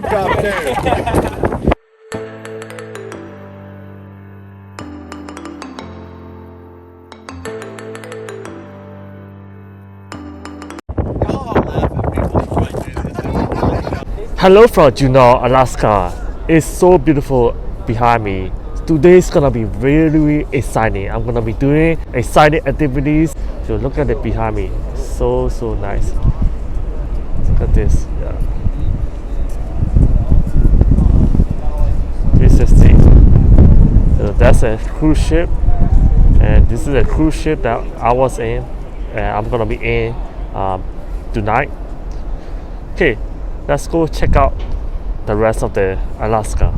hard cup too. Hello from Juneau, Alaska. It's so beautiful behind me. Today is gonna be really exciting. I'm gonna be doing exciting activities. So look at it behind me. So nice. Look at this. Yeah. This is the that's a cruise ship, and this is a cruise ship that I was in, and I'm gonna be in tonight. Okay, let's go check out the rest of the Alaska.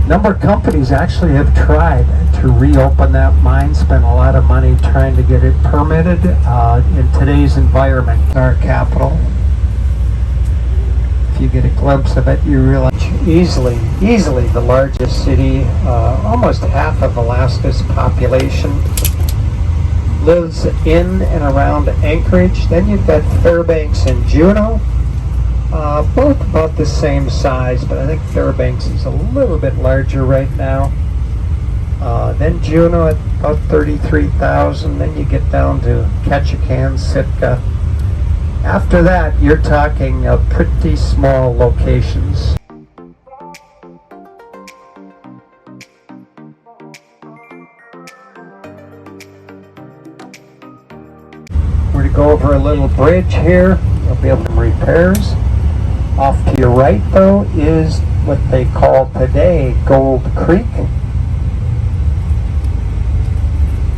Number of companies actually have tried to reopen that mine, spent a lot of money trying to get it permitted in today's environment. Our capital, if you get a glimpse of it, you realize easily the largest city, almost half of Alaska's population lives in and around Anchorage. Then you've got Fairbanks and Juneau. Both about the same size, but I think Fairbanks is a little bit larger right now. Then Juneau at about 33,000. Then you get down to Ketchikan, Sitka. After that, you're talking pretty small locations. We're to go over a little bridge here. You'll be able to repairs. Off to your right, though, is what they call today Gold Creek.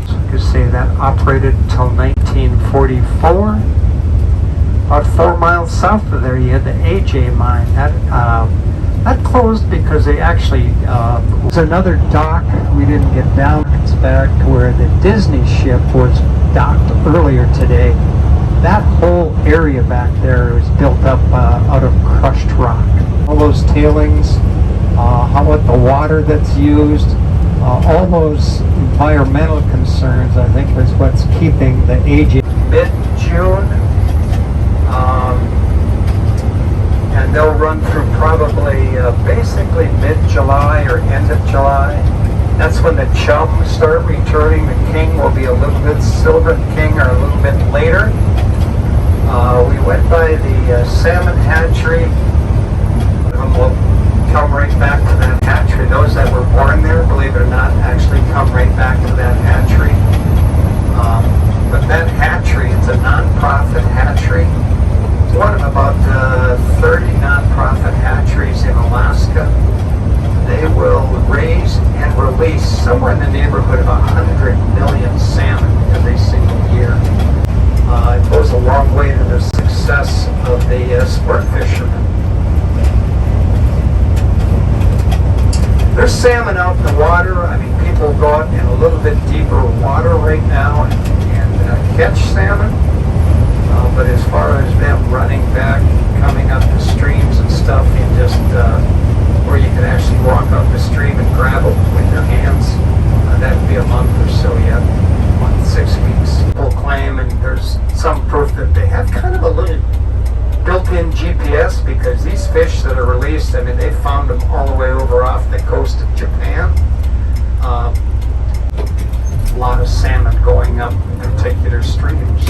So you can say that operated until 1944. About 4 miles south of there, you had the AJ mine. That closed because they actually was another dock. We didn't get down. It's back to where the Disney ship was docked earlier today. That whole area back there is built up out of crushed rock. All those tailings, how about the water that's used, all those environmental concerns, I think, is what's keeping the age mid-June, and they'll run through probably basically mid-July or end of July. That's when the chum start returning. The king will be a little bit, silver king, or a little bit later. We went by the salmon hatchery. We'll come right back to that hatchery. Those that were born there, believe it or not, actually come right back to that hatchery. But that hatchery, it's a non-profit hatchery. It's one of about 30 non-profit hatcheries in Alaska. They will raise and release somewhere in the neighborhood of 100 million salmon every single year. It goes a long way to the success of the sport fishermen. There's salmon out in the water. I mean, people go out in a little bit deeper water right now and catch salmon. But as far as them running back, coming up the streams and stuff, you just where you can actually walk up the stream and grab it with your hands, that'd be a month or so yet. 6 weeks. People claim, and there's some proof that they have kind of a little built-in GPS, because these fish that are released, I mean, they found them all the way over off the coast of Japan. A lot of salmon going up particular streams.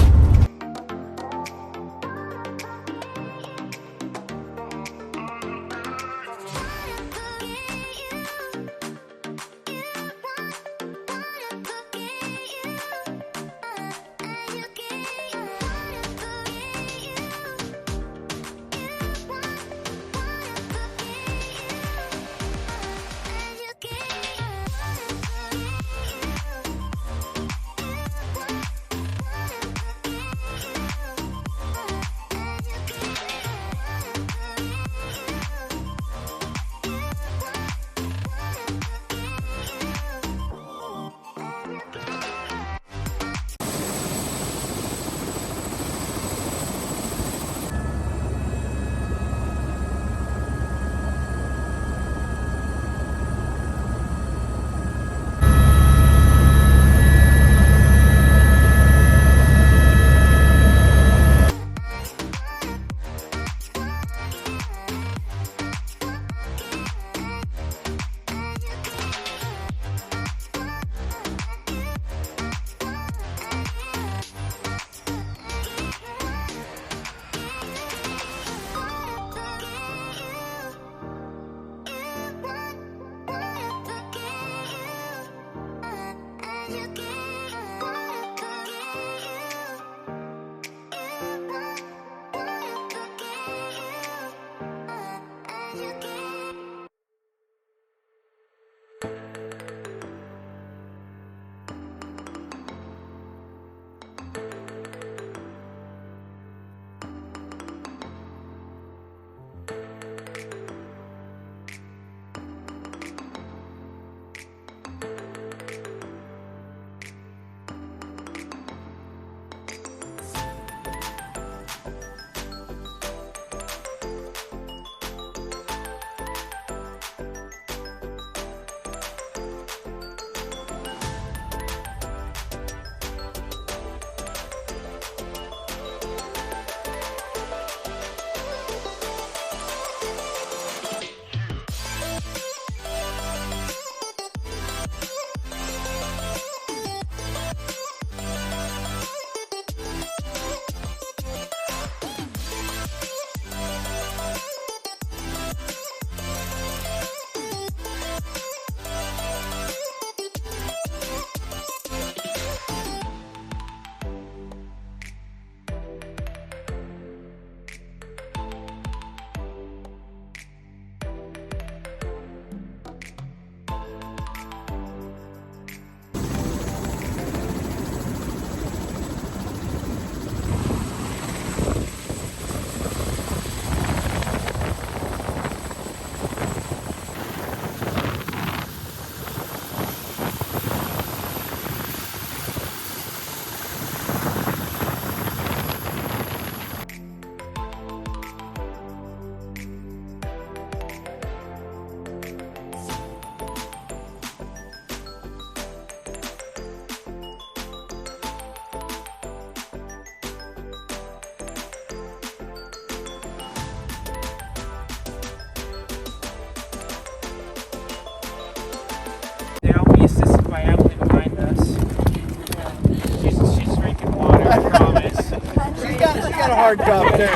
hard job too.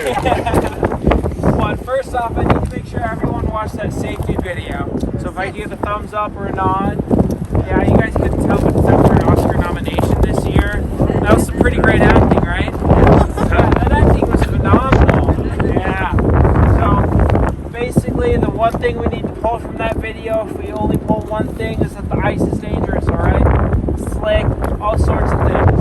Well, first off, I need to make sure everyone watched that safety video. So if I give a thumbs up or a nod, yeah, you guys couldn't tell, but it's up for an Oscar nomination this year. That was some pretty great acting, right? That acting was phenomenal. Yeah. So basically, the one thing we need to pull from that video, if we only pull one thing, is that the ice is dangerous, alright? Slick, all sorts of things.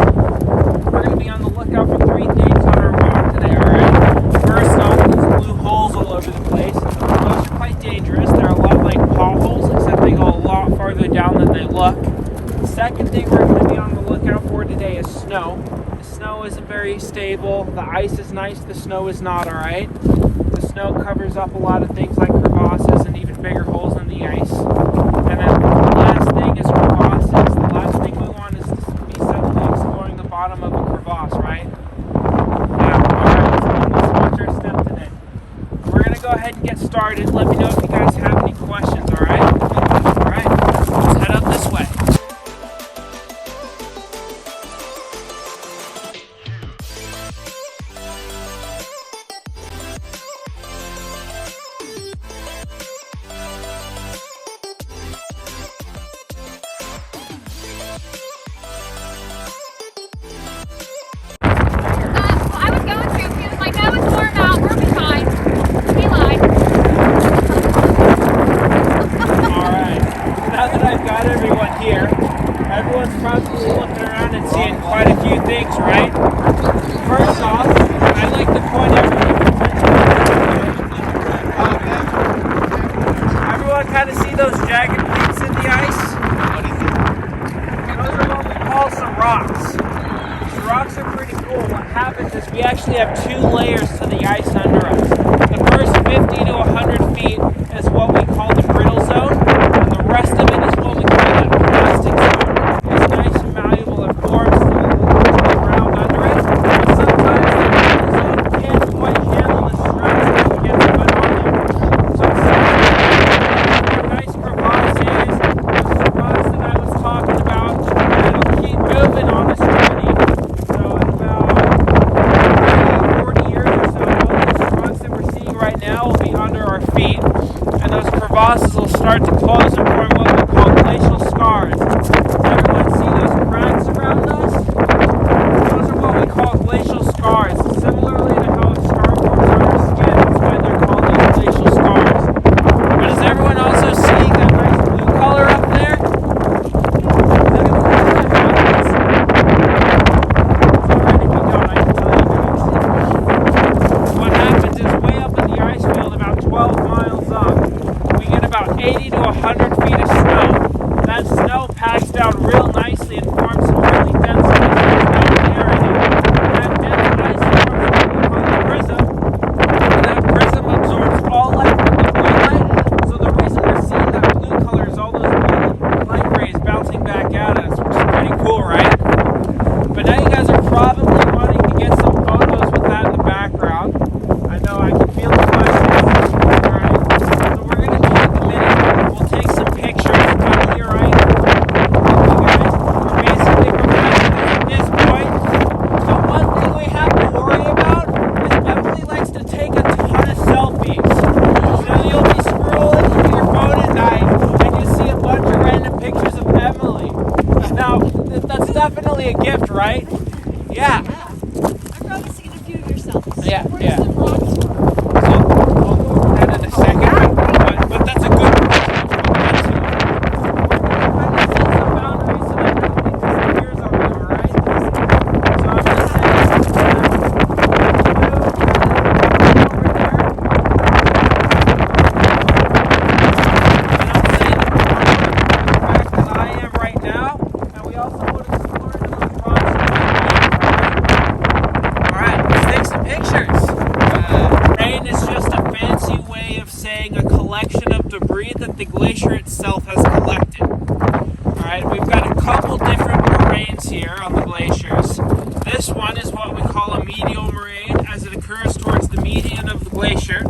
We're going to be on the lookout for three things on our walk today, alright? First off, there's blue holes all over the place. Those are quite dangerous. They're a lot like potholes, except they go a lot farther down than they look. The second thing we're going to be on the lookout for today is snow. The snow isn't very stable. The ice is nice, the snow is not, alright? The snow covers up a lot of things like crevasses and even bigger holes in the ice. And then the last thing is crevasses. The last thing we want is to be suddenly exploring the bottom of a crevasse, right? Yeah, alright, so let's watch our step today. We're going to go ahead and get started. Let me know if you guys have any questions, alright? Alright, let's head up this way. Everyone's probably looking around and seeing quite a few things, right? First off, I like to point everyone's attention. Everyone kind of see those jagged peaks in the ice? Those are what we call some rocks. These rocks are pretty cool. What happens is we actually have two layers to the ice under us. The first 50 to 100 feet is what we call the brittle zone, and the rest of it is what we call the plastic zone. It's nice and malleable. It forms the ground under it. But sometimes the brittle zone can't quite handle the stress that we get put on it. So it's nice crevasses, the spots that I was talking about, and it'll keep moving on this journey. So in about 40 years or so, all these spots that we're seeing right now will be under our feet. And that's definitely a gift, right? Yeah. I've probably seen a few yourselves. Yeah, Where's yeah. the rocks from? So we'll go over that in a second. But that's a good question. We're kind of set some boundaries so that nobody disappears on me, alright? So I'm going to say a collection of debris that the glacier itself has collected. Alright, we've got a couple different moraines here on the glaciers. This one is what we call a medial moraine as it occurs towards the median of the glacier.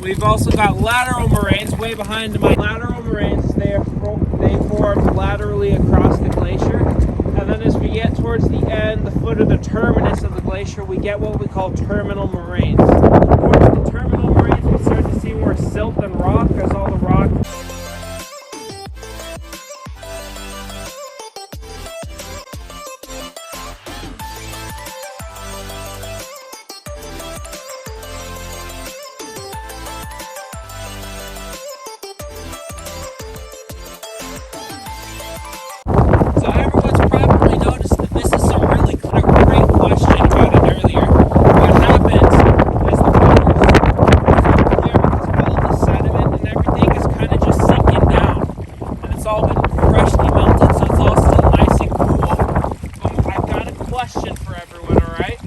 We've also got lateral moraines way behind my lateral moraines. They form laterally across the glacier. And then as we get towards the end, the foot of the terminus of the glacier, we get what we call terminal moraines. Towards the terminal moraines, we start to see more silt and rock as all the rock. So everyone's probably noticed that this is some really great question about it earlier. What happens is the water is so clear because all of the sediment and everything is kind of just sinking down. And it's all been freshly melted, so it's all still nice and cool. I've got a question for everyone, alright?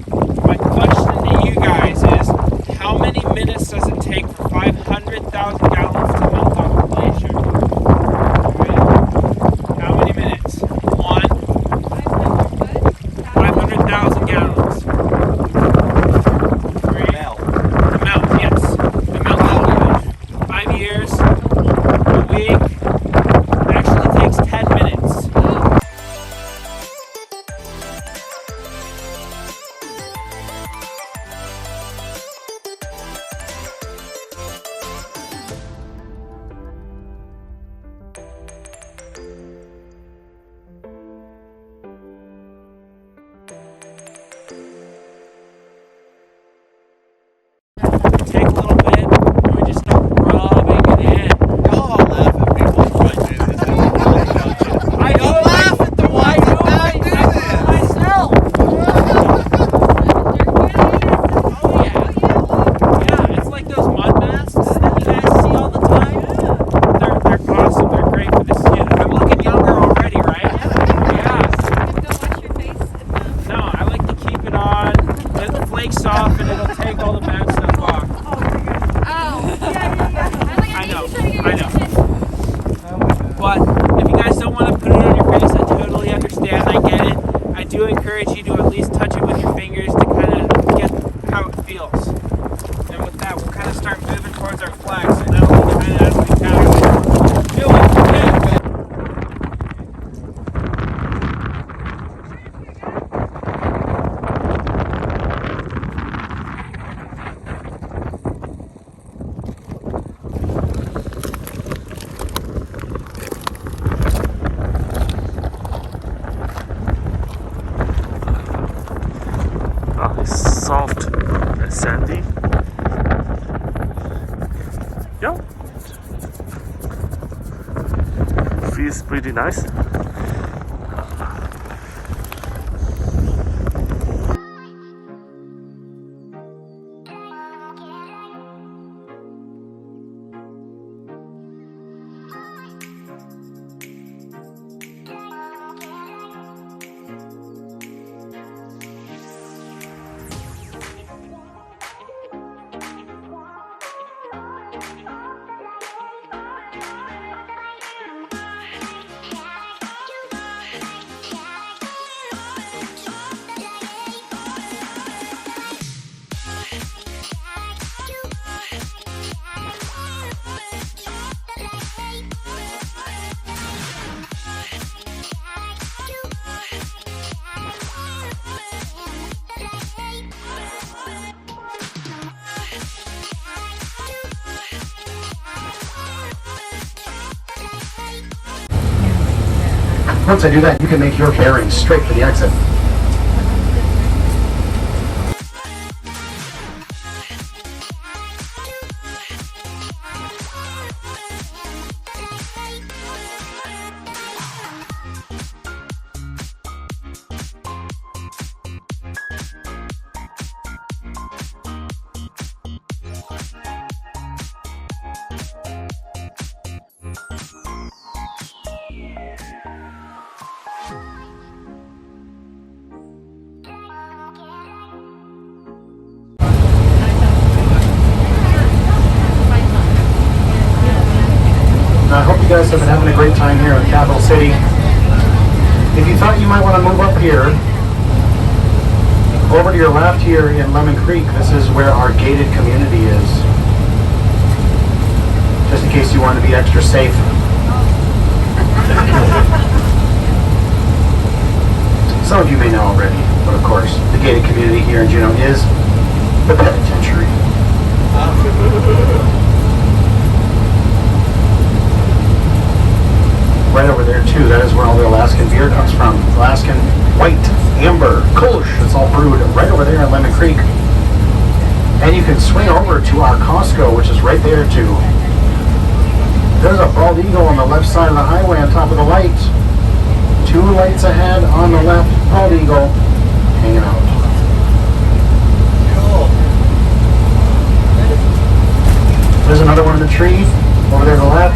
My question to you guys is, how many minutes does it take for 500,000 gallons to melt off a glacier? How many minutes? 500,000 gallons. 3. The melt, yes. The melt of the glacier. 5 years. A week. It actually takes 10 minutes. Take a little bit, and we just start rubbing it in. Y'all all laugh at me when I do this. I don't laugh at the ones that don't do this. Myself. Oh yeah. Yeah, it's like those mud masks that you guys see all the time. They're awesome. They're great for the skin. I'm looking younger already, right? Yeah. No, I like to keep it on. Then it flakes off, and it'll take all the bad stuff off. I know. But if you guys don't want to put it on your face, I totally understand. I get it. I do encourage you to at least touch it with your fingers to kind of get how it feels. And with that, we'll kind of start moving towards our flag. So now we'll kind of as we tackle. Feel it. It's soft and sandy. Yeah. Feels pretty nice. Once I do that, you can make your bearings straight for the exit. I hope you guys have been having a great time here in Capital City. If you thought you might want to move up here, over to your left here in Lemon Creek, this is where our gated community is. Just in case you want to be extra safe. Some of you may know already, but of course, the gated community here in Juneau is the penitentiary. Right over there too, that is where all the Alaskan beer comes from. Alaskan white, amber, Kolsch, it's all brewed right over there in Lemon Creek. And you can swing over to our Costco, which is right there too. There's a bald eagle on the left side of the highway on top of the light. 2 lights ahead on the left, bald eagle hanging out. There's another one in the tree over there to the left.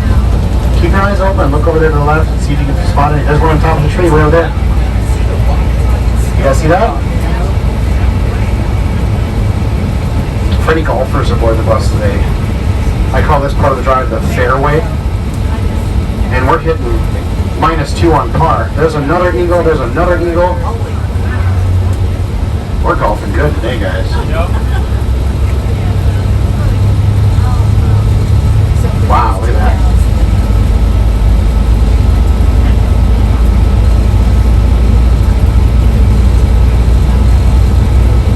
Keep your eyes open. Look over there to the left and see if you can spot it. There's one on top of the tree way over there. You guys see that? Pretty golfers aboard the bus today. I call this part of the drive the fairway. And we're hitting -2 on par. There's another eagle. There's another eagle. We're golfing good today, guys. Wow, look at that.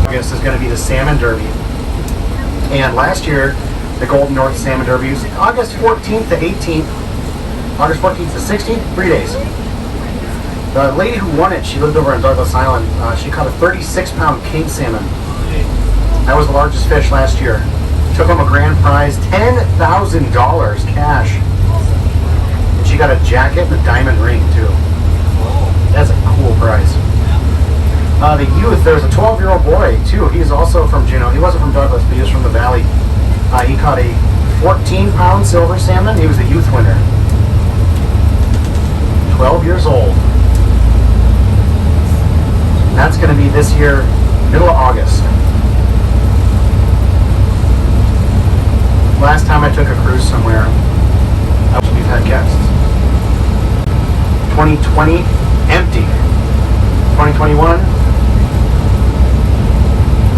August is going to be the Salmon Derby. And last year, the Golden North Salmon Derby was August 14th to 18th. August 14th to 16th, 3 days. The lady who won it, she lived over in Douglas Island. She caught a 36-pound king salmon. That was the largest fish last year. Took home a grand prize, $10,000 cash. And she got a jacket and a diamond ring too. That's a cool prize. The youth, there's a 12-year-old boy too. He's also from Juneau. He wasn't from Douglas, but he was from the valley. He caught a 14-pound silver salmon. He was a youth winner. 12 years old. That's going to be this year, middle of August. Last time I took a cruise somewhere, we've had guests. 2020, empty. 2021,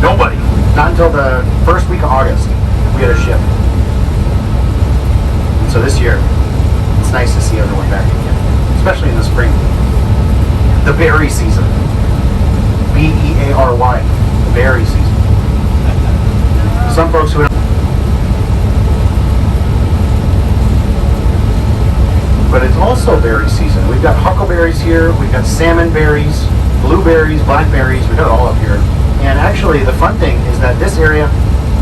nobody. Not until the first week of August, we had a ship. So this year, it's nice to see everyone back again, especially in the spring. The berry season. B-E-A-R-Y. The berry season. Some folks who but it's also berry season. We've got huckleberries here, we've got salmon berries, blueberries, blackberries, we've got it all up here. And actually the fun thing is that this area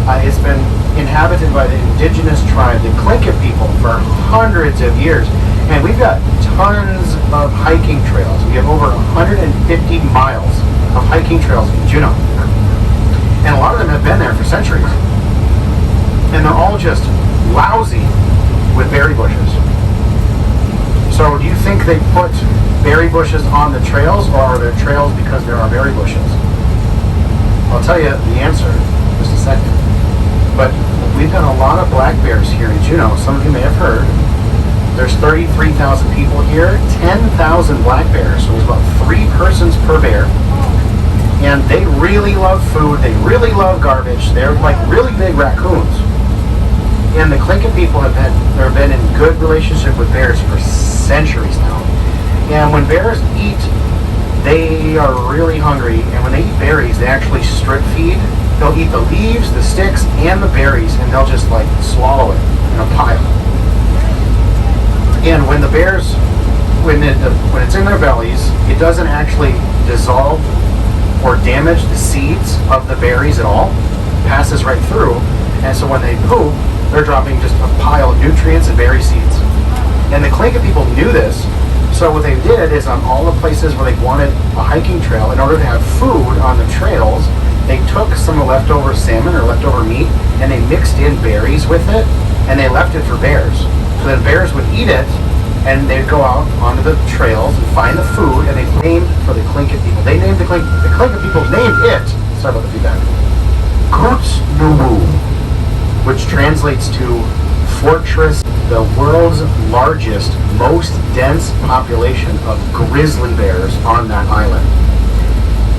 has been inhabited by the indigenous tribe, the Tlingit people, for hundreds of years. And we've got tons of hiking trails. We have over 150 miles of hiking trails in Juneau. And a lot of them have been there for centuries. And they're all just lousy with berry bushes. So do you think they put berry bushes on the trails, or are there trails because there are berry bushes? I'll tell you the answer in just a second. But we've got a lot of black bears here in Juneau. Some of you may have heard. There's 33,000 people here, 10,000 black bears. So there's about 3 persons per bear. And they really love food. They really love garbage. They're like really big raccoons. And the Tlingit people have been in good relationship with bears for centuries now. And when bears eat, they are really hungry. And when they eat berries, they actually strip feed. They'll eat the leaves, the sticks, and the berries, and they'll just like swallow it in a pile. And when the bears when it's in their bellies, it doesn't actually dissolve or damage the seeds of the berries at all. It passes right through, and so when they poop, they're dropping just a pile of nutrients and berry seeds. And the Tlingit people knew this, so what they did is on all the places where they wanted a hiking trail, in order to have food on the trails, they took some of the leftover salmon or leftover meat and they mixed in berries with it, and they left it for bears. So then bears would eat it, and they'd go out onto the trails and find the food, and they named for the Tlingit people. They named the Tlingit people named it, sorry about the feedback, Juneau, which translates to fortress, the world's largest, most dense population of grizzly bears on that island.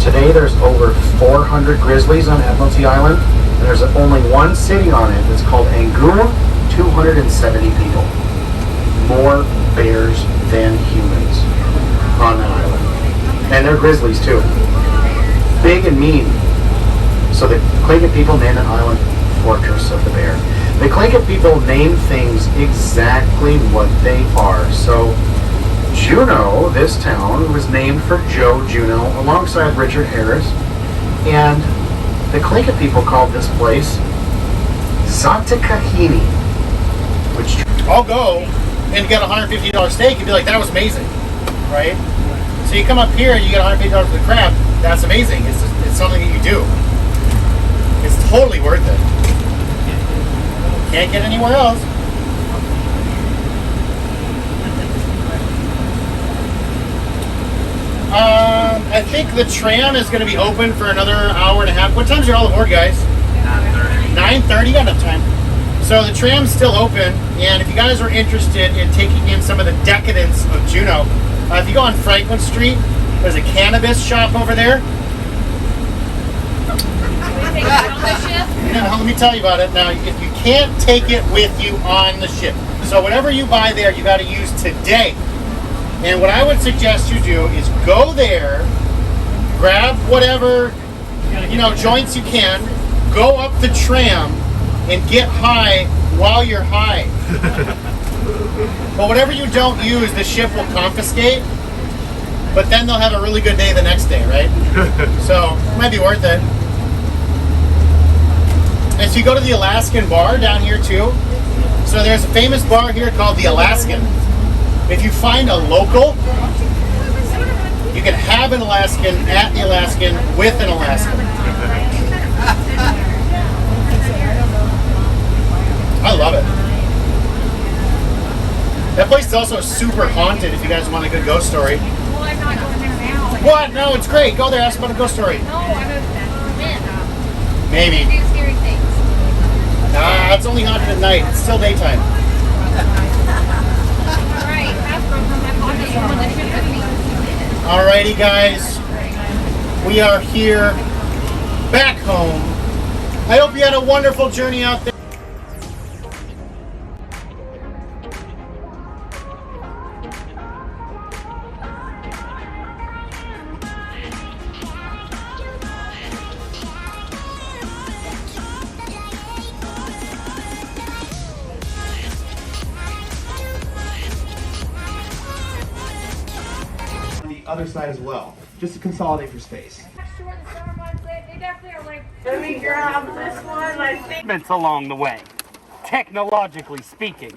Today there's over 400 grizzlies on Admiralty Island, and there's only one city on it that's called Angoon, 270 people. More bears than humans on that island. And they're grizzlies too. Big and mean. So the Tlingit people named that island Fortress of the Bear. The Tlingit people name things exactly what they are. So Juneau, this town, was named for Joe Juneau alongside Richard Harris. And the Tlingit people called this place Zatakahini, which I'll go and get a $150 steak and be like, that was amazing, right? So you come up here and you get $150 for the crab, that's amazing. It's something that you do. It's totally worth it. Can't get anywhere else. I think the tram is going to be open for another hour and a half. What time's your all aboard, guys? 9:30. 9:30? You got enough time. So the tram's still open, and if you guys are interested in taking in some of the decadence of Juneau, if you go on Franklin Street, there's a cannabis shop over there. Now, let me tell you about it. Now, if you can't take it with you on the ship, so whatever you buy there, you got to use today. And what I would suggest you do is go there, grab whatever joints you can, go up the tram, and get high while you're high. But whatever you don't use, the ship will confiscate. But then they'll have a really good day the next day, right? So it might be worth it. And so you go to the Alaskan bar down here too. So there's a famous bar here called the Alaskan. If you find a local, you can have an Alaskan at the Alaskan with an Alaskan. I love it. That place is also super haunted if you guys want a good ghost story. Well, I'm not going there now. What? No, it's great. Go there, ask about a ghost story. No, I'm a Maybe. do scary things. Nah, it's only haunted at night. It's still daytime. Alright, Alrighty, guys. We are here, back home. I hope you had a wonderful journey out there. Other side as well, just to consolidate your space. Let me grab this one. I think along the way, technologically speaking.